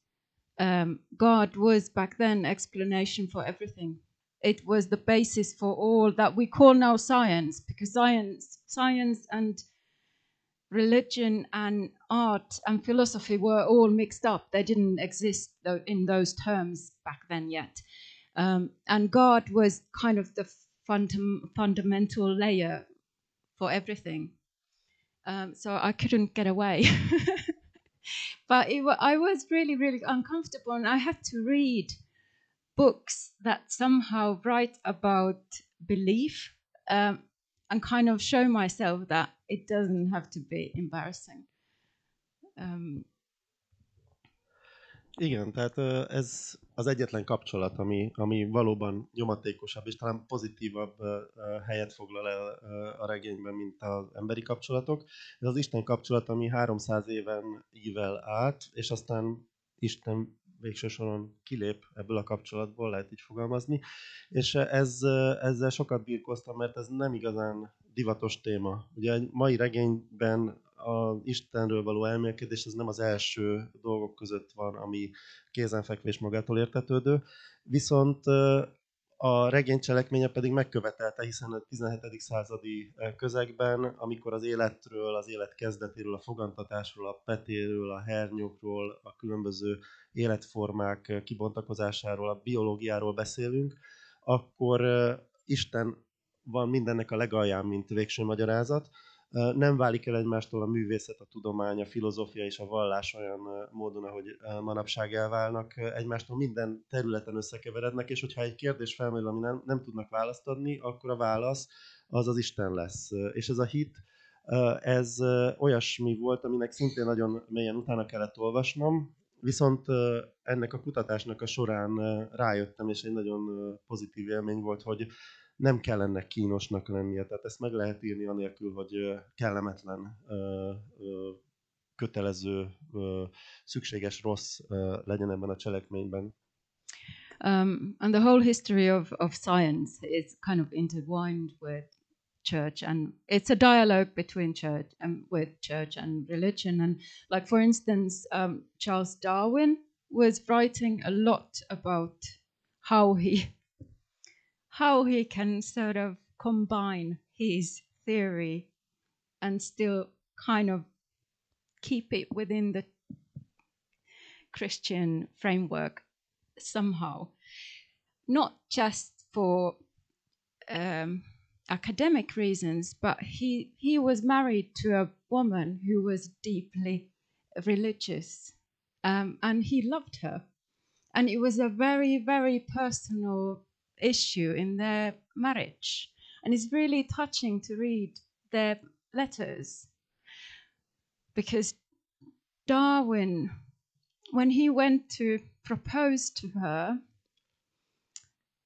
God was back then explanation for everything. It was the basis for all that we call now science, because science and religion and art and philosophy were all mixed up. They didn't exist in those terms back then yet. And God was kind of the fundamental layer for everything. So I couldn't get away. But I was really, really uncomfortable, and I had to read books that somehow write about belief, and kind of show myself that it doesn't have to be embarrassing. Igen, tehát ez az egyetlen kapcsolat, ami valóban nyomatékosabb és talán pozitívabb helyet foglal el a regényben, mint az emberi kapcsolatok. Ez az Isten kapcsolat, ami 300 éven ível át, és aztán Isten végső soron kilép ebből a kapcsolatból, lehet így fogalmazni. És ezzel sokat birkóztam, mert ez nem igazán divatos téma. Ugye egy mai regényben az Istenről való elmélkedés ez nem az első dolgok között van, ami kézenfekvés magától értetődő, viszont a regény cselekménye pedig megkövetelte, hiszen a 17. századi közegben, amikor az életről, az élet kezdetéről, a fogantatásról, a petéről, a hernyókról, a különböző életformák kibontakozásáról, a biológiáról beszélünk, akkor Isten van mindennek a legalján, mint végső magyarázat. Nem válik el egymástól a művészet, a tudomány, a filozófia és a vallás olyan módon, ahogy manapság elválnak egymástól. Minden területen összekeverednek, és hogyha egy kérdés felmerül, ami nem tudnak választ adni, akkor a válasz az Isten lesz. És ez a hit, ez olyasmi volt, aminek szintén nagyon mélyen utána kellett olvasnom, viszont ennek a kutatásnak a során rájöttem, és egy nagyon pozitív élmény volt, hogy nem kell ennek kínosnak lennie, tehát ezt meg lehet írni anélkül, hogy kellemetlen, kötelező, szükséges rossz legyen ebben a cselekményben. And the whole history of science is kind of intertwined with church, and it's a dialogue between church and religion. And like, for instance, Charles Darwin was writing a lot about how he can sort of combine his theory and still kind of keep it within the Christian framework somehow. Not just for academic reasons, but he was married to a woman who was deeply religious, and he loved her. And it was a very, very personal issue in their marriage, and it's really touching to read their letters, because Darwin, when he went to propose to her,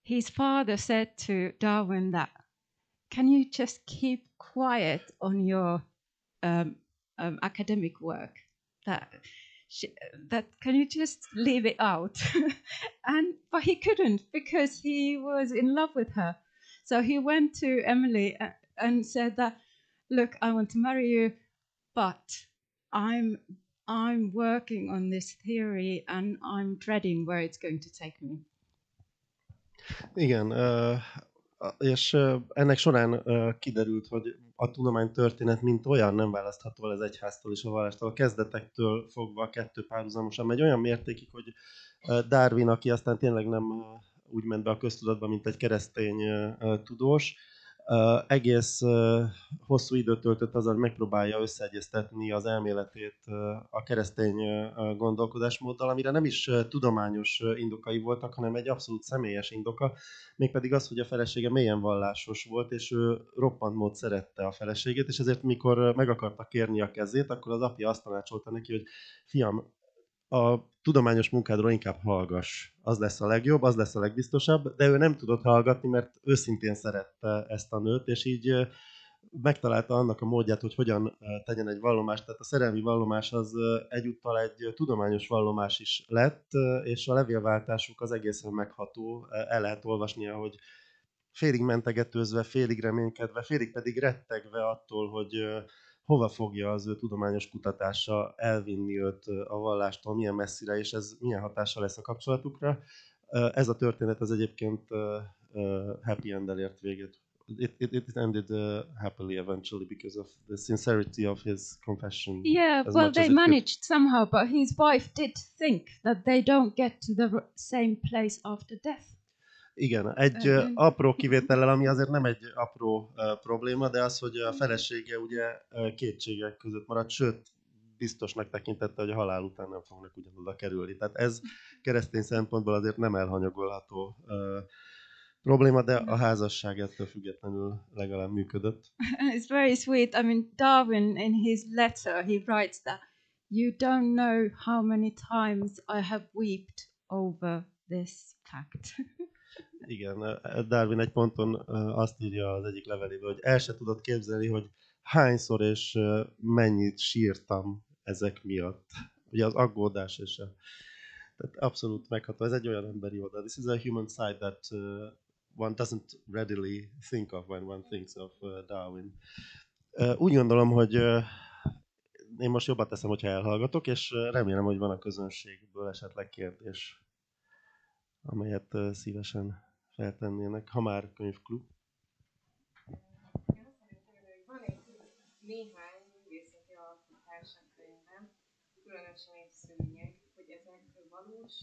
his father said to Darwin that, can you just keep quiet on your academic work, that can you just leave it out? But he couldn't, because he was in love with her. So he went to Emily and said that, look, I want to marry you, but I'm working on this theory and I'm dreading where it's going to take me. Igen, és ennek során kiderült, hogy a tudománytörténet mint olyan nem választható el az egyháztól és a vallástól. A kezdetektől fogva a kettő párhuzamosan megy olyan mértékig, hogy Darwin, aki aztán tényleg nem úgy ment be a köztudatba, mint egy keresztény tudós, egész hosszú időt töltött azzal, hogy megpróbálja összeegyeztetni az elméletét a keresztény gondolkodásmóddal, amire nem is tudományos indokai voltak, hanem egy abszolút személyes indoka, mégpedig az, hogy a felesége mélyen vallásos volt, és ő roppant mód szerette a feleségét, és ezért mikor meg akarta kérni a kezét, akkor az apja azt tanácsolta neki, hogy fiam, a tudományos munkádról inkább hallgass. Az lesz a legjobb, az lesz a legbiztosabb, de ő nem tudott hallgatni, mert őszintén szerette ezt a nőt, és így megtalálta annak a módját, hogy hogyan tegyen egy vallomást. Tehát a szerelmi vallomás az egyúttal egy tudományos vallomás is lett, és a levélváltásuk az egészen megható. El lehet olvasnia, hogy félig mentegetőzve, félig reménykedve, félig pedig rettegve attól, hogy hova fogja az ő tudományos kutatása elvinni őt a vallástól, milyen messzire, és ez milyen hatással lesz a kapcsolatukra. Ez a történet az egyébként happy end-el ért véget. It ended happily eventually because of the sincerity of his confession. Yeah, well, they managed somehow, but his wife did think that they don't get to the same place after death. Igen, egy apró kivétellel, ami azért nem egy apró probléma, de az, hogy a felesége ugye kétségek között maradt, sőt, biztosnak tekintette, hogy a halál után nem fognak ugyanoda kerülni. Tehát ez keresztény szempontból azért nem elhanyagolható probléma, de a házasság ettől függetlenül legalább működött. It's very sweet. I mean, Darwin, in his letter, he writes that you don't know how many times I have wept over this fact. Igen, Darwin egy ponton azt írja az egyik levelében, hogy el se tudod képzelni, hogy hányszor és mennyit sírtam ezek miatt. Ugye az aggódás és tehát abszolút megható. Ez egy olyan emberi oldal. This is a human side that one doesn't readily think of when one thinks of Darwin. Úgy gondolom, hogy én most jobban teszem, hogyha elhallgatok, és remélem, hogy van a közönségből esetleg kérdés, amelyet szívesen feltennének, ha már könyvklub. Van egy néhány művészeti alkotás a könyvben, különösen egy szőnyeg, hogy ezek valós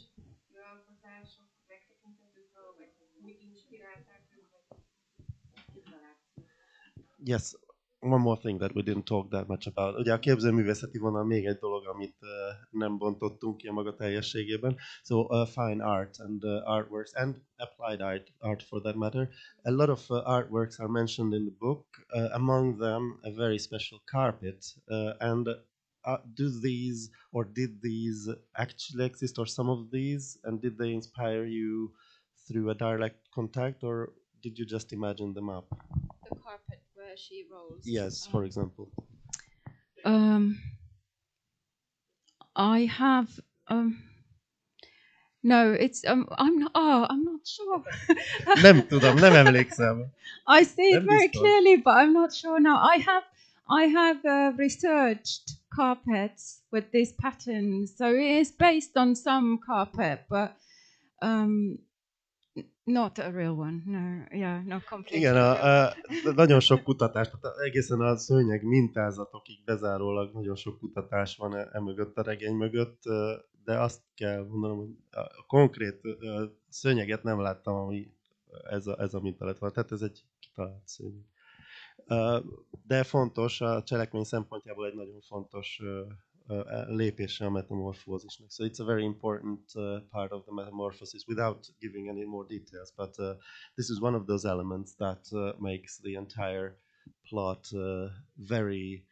alkotások, megtekinthetők, vagy úgy inspirálták őket, kitaláció. Yes, one more thing that we didn't talk that much about. Ugye a képzőművészeti vonal még egy dolog, amit nem bontottunk ki a maga teljességében. So fine art and artworks and applied art for that matter. A lot of artworks are mentioned in the book. Among them, a very special carpet. And do these or did these actually exist, or some of these, and did they inspire you through a direct contact, or did you just imagine them up? The carpet where she rolls. Yes, for example. I have. No, it's. I'm not. Oh, I'm not sure. Nem tudom, nem emlékszem. I see it very clearly, but I'm not sure now. I have researched carpets with this pattern, so it is based on some carpet, but not a real one. No, yeah, not completely. Igen, nagyon sok kutatás, tehát egészen a szőnyeg mintázatokig bezárólag nagyon sok kutatás van mögött, a regény mögött, de azt kell mondanom, hogy a konkrét szőnyeget nem láttam, ami ez a minta lett volna. Tehát ez egy kitalált szőnyeg. De fontos, a cselekmény szempontjából egy nagyon fontos lépése a metamorfózisnak. So it's a very important part of the metamorphosis, without giving any more details, but this is one of those elements that makes the entire plot very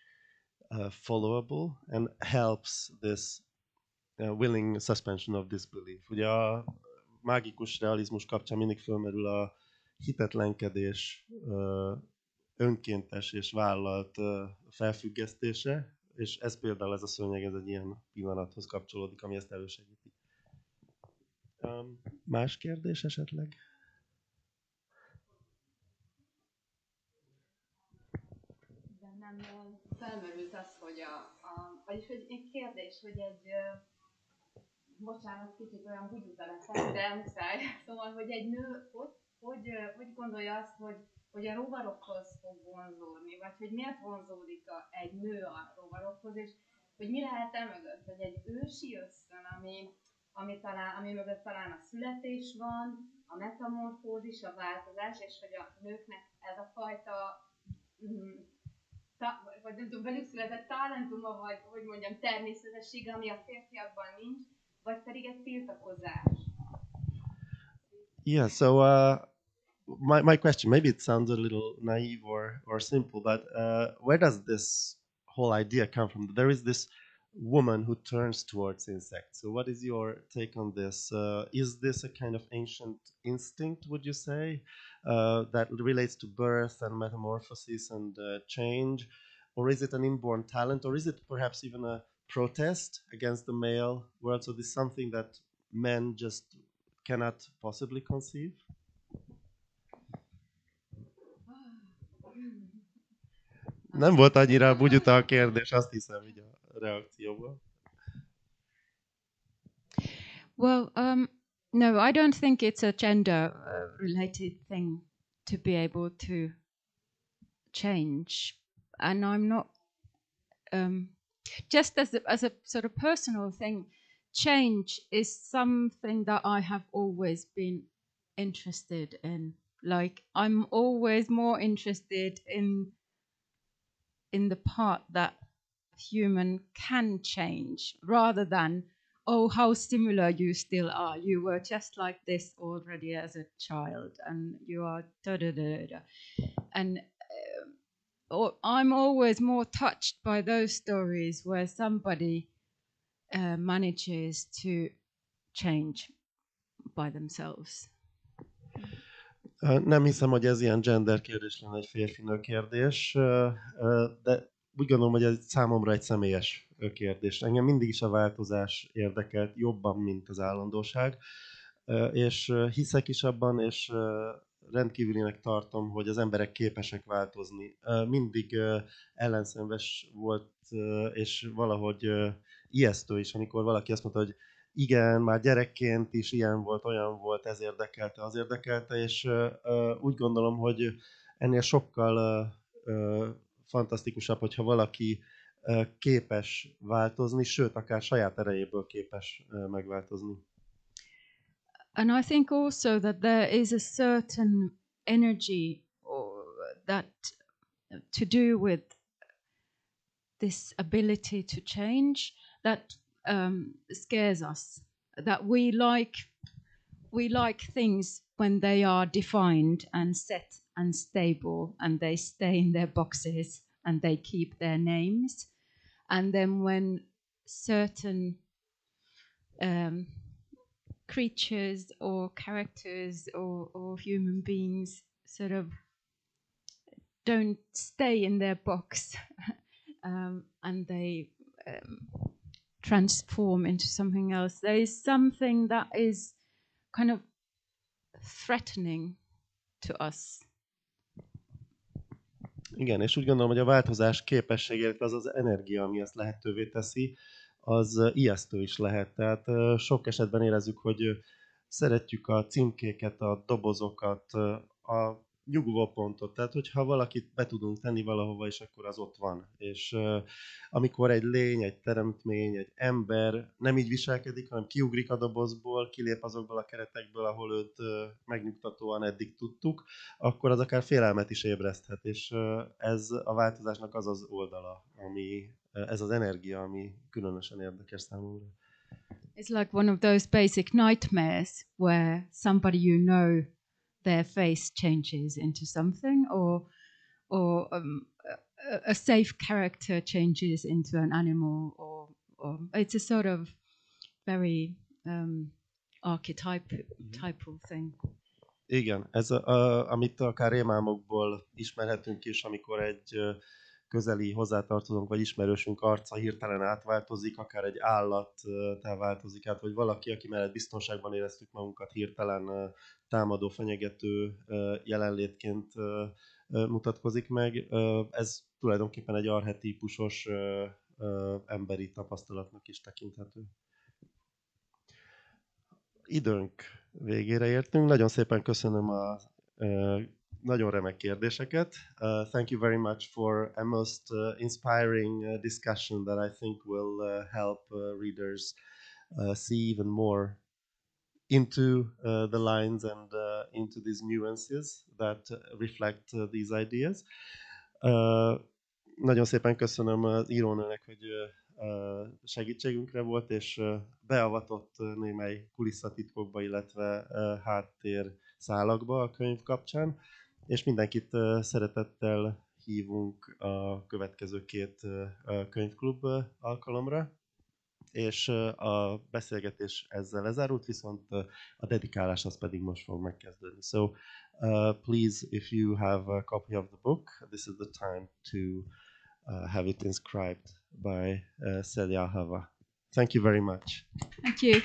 followable and helps this willing suspension of disbelief. Ugye a mágikus realizmus kapcsán mindig fölmerül a hitetlenkedés önkéntes és vállalt felfüggesztése, és ez például ez a szőnyeg, ez egy ilyen pillanathoz kapcsolódik, ami ezt elősegíti. Más kérdés esetleg? Bennem felmerült az, hogy vagyis hogy egy kérdés, hogy bocsánat, kicsit olyan bugyuta leszek, de muszáj. Szóval, hogy egy nő hogy gondolja azt, hogy a rovarokhoz fog vonzódni, vagy hogy miért vonzódik egy nő a rovarokhoz, és hogy mi lehet mögött, hogy egy ősi ösztön, ami mögött talán a születés van, a metamorfózis, a változás, és hogy a nőknek ez a fajta vagy nem tudom, velük született talentuma, vagy hogy mondjam, természetessége, ami a férfiakban nincs, vagy pedig egy tiltakozás. Yeah, so my question, maybe it sounds a little naive or simple, but where does this whole idea come from? There is this woman who turns towards insects. So what is your take on this? Is this a kind of ancient instinct, would you say, that relates to birth and metamorphosis and change? Or is it an inborn talent? Or is it perhaps even a protest against the male world? So this is something that men just cannot possibly conceive? Nem volt annyira bugyuta a kérdés, azt hiszem, így a reakcióból. Well, no, I don't think it's a gender related thing to be able to change. And I'm not, just as a sort of personal thing, change is something that I have always been interested in. Like, I'm always more interested in the part that human can change rather than, oh, how similar you still are. You were just like this already as a child, and you are da-da-da-da. And I'm always more touched by those stories where somebody manages to change by themselves. Nem hiszem, hogy ez ilyen gender kérdés lenne, egy férfi-nő kérdés, de úgy gondolom, hogy ez számomra egy személyes kérdés. Engem mindig is a változás érdekelt jobban, mint az állandóság, és hiszek is abban, és rendkívülinek tartom, hogy az emberek képesek változni. Mindig ellenszenves volt, és valahogy ijesztő is, amikor valaki azt mondta, hogy igen, már gyerekként is ilyen volt, olyan volt, ez érdekelte, az érdekelte, és úgy gondolom, hogy ennél sokkal fantasztikusabb, hogyha valaki képes változni, sőt, akár saját erejéből képes megváltozni. And I think also that there is a certain energy that to do with this ability to change that scares us. That we like things when they are defined and set and stable, and they stay in their boxes and they keep their names. And then when certain creatures or characters or human beings sort of don't stay in their box and they transform into something else, there is something that is kind of threatening to us. Igen, és úgy gondolom, hogy a változás képessége, az az energia, ami ezt lehetővé teszi, az ijesztő is lehet. Tehát sok esetben érezzük, hogy szeretjük a címkéket, a dobozokat, a nyugvópontot. Tehát, hogyha valakit be tudunk tenni valahova, és akkor az ott van. És amikor egy lény, egy teremtmény, egy ember nem így viselkedik, hanem kiugrik a dobozból, kilép azokból a keretekből, ahol őt megnyugtatóan eddig tudtuk, akkor az akár félelmet is ébreszthet. És ez a változásnak az az oldala, ami ez az energia, ami különösen érdekes számomra. It's like one of those basic nightmares where somebody you know, their face changes into something, or a safe character changes into an animal, or it's a sort of very archetypal thing. Igen, ez amit akár rémálmokból ismerhetünk is, amikor egy közeli hozzátartozónk vagy ismerősünk arca hirtelen átváltozik, akár egy állattá változik át, vagy valaki, aki mellett biztonságban éreztük magunkat, hirtelen támadó, fenyegető jelenlétként mutatkozik meg. Ez tulajdonképpen egy archetípusos emberi tapasztalatnak is tekinthető. Időnk végére értünk. Nagyon szépen köszönöm a nagyon remek kérdéseket. Thank you very much for a most inspiring discussion that I think will help readers see even more into the lines and into these nuances that reflect these ideas. Nagyon szépen köszönöm az írónőnek, hogy segítségünkre volt, és beavatott némely kulisszatitkokba, illetve háttér szálakba a könyv kapcsán, és mindenkit szeretettel hívunk a következő 2 könyvklub alkalomra. És a beszélgetés ezzel lezárult, viszont a dedikálás az pedig most fog megkezdődni. So, please, if you have a copy of the book, this is the time to have it inscribed by Celia Hava. Thank you very much. Thank you.